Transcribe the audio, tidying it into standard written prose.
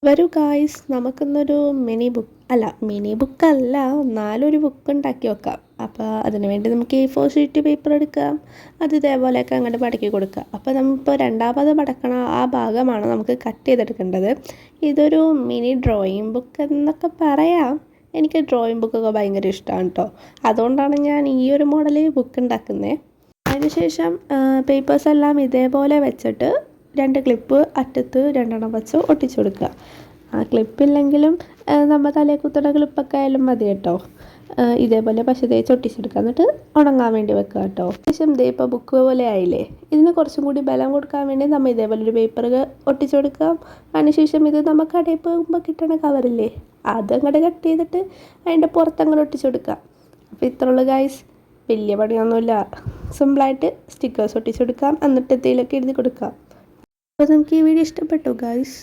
വരൂ ഗായ്സ്, നമുക്കിന്നൊരു മിനി ബുക്കല്ല, എന്നാലും ഒരു ബുക്ക് ഉണ്ടാക്കി വെക്കാം. അപ്പോൾ അതിന് വേണ്ടി നമുക്ക് A4 ഷീറ്റ് പേപ്പർ എടുക്കാം. അത് ഇതേപോലെയൊക്കെ അങ്ങോട്ട് മടക്കി കൊടുക്കുക. അപ്പോൾ നമ്മളിപ്പോൾ രണ്ടാമത് മടക്കണ ആ ഭാഗമാണ് നമുക്ക് കട്ട് ചെയ്തെടുക്കേണ്ടത്. ഇതൊരു മിനി ഡ്രോയിങ് ബുക്ക് എന്നൊക്കെ പറയാം. എനിക്ക് ഡ്രോയിങ് ബുക്കൊക്കെ ഭയങ്കര ഇഷ്ടമാണ് കേട്ടോ. അതുകൊണ്ടാണ് ഞാൻ ഈ ഒരു മോഡൽ ബുക്ക് ഉണ്ടാക്കുന്നത്. അതിനുശേഷം പേപ്പേഴ്സ് എല്ലാം ഇതേപോലെ വെച്ചിട്ട് 2 ക്ലിപ്പ് അറ്റത്ത് 2 വെച്ച് ഒട്ടിച്ചു കൊടുക്കുക. ആ ക്ലിപ്പില്ലെങ്കിലും നമ്മൾ തലയിൽ കുത്തുന്ന ക്ലിപ്പൊക്കെ ആയാലും മതി കേട്ടോ. ഇതേപോലെ പശ തേച്ച് ഒട്ടിച്ചെടുക്കുക, എന്നിട്ട് ഉണങ്ങാൻ വേണ്ടി വെക്കുക കേട്ടോ. ശേഷം ദേ ഇപ്പോൾ ബുക്ക് പോലെ ആയില്ലേ, ഇതിന് കുറച്ചും കൂടി ബലം കൊടുക്കാൻ വേണ്ടി നമ്മൾ ഇതേപോലെ ഒരു പേപ്പർ ഒട്ടിച്ചു കൊടുക്കാം. അതിനുശേഷം ഇത് നമുക്ക് കടയിൽ പോകുമ്പോൾ കിട്ടണ കവറില്ലേ, അത് അങ്ങോട്ട് കട്ട് ചെയ്തിട്ട് അതിൻ്റെ പുറത്തങ്ങോട്ട് ഒട്ടിച്ചു കൊടുക്കുക. അപ്പോൾ ഇത്രയുള്ളൂ ഗൈസ്, വലിയ പണിയൊന്നുമില്ല. സിമ്പിളായിട്ട് സ്റ്റിക്കേഴ്സ് ഒട്ടിച്ചു കൊടുക്കാം, എന്നിട്ട് എന്തെങ്കിലുമൊക്കെ എഴുതി കൊടുക്കാം. അപ്പോൾ നിങ്ങൾക്ക് ഈ വീഡിയോ ഇഷ്ടപ്പെട്ടോ ഗൈസ്?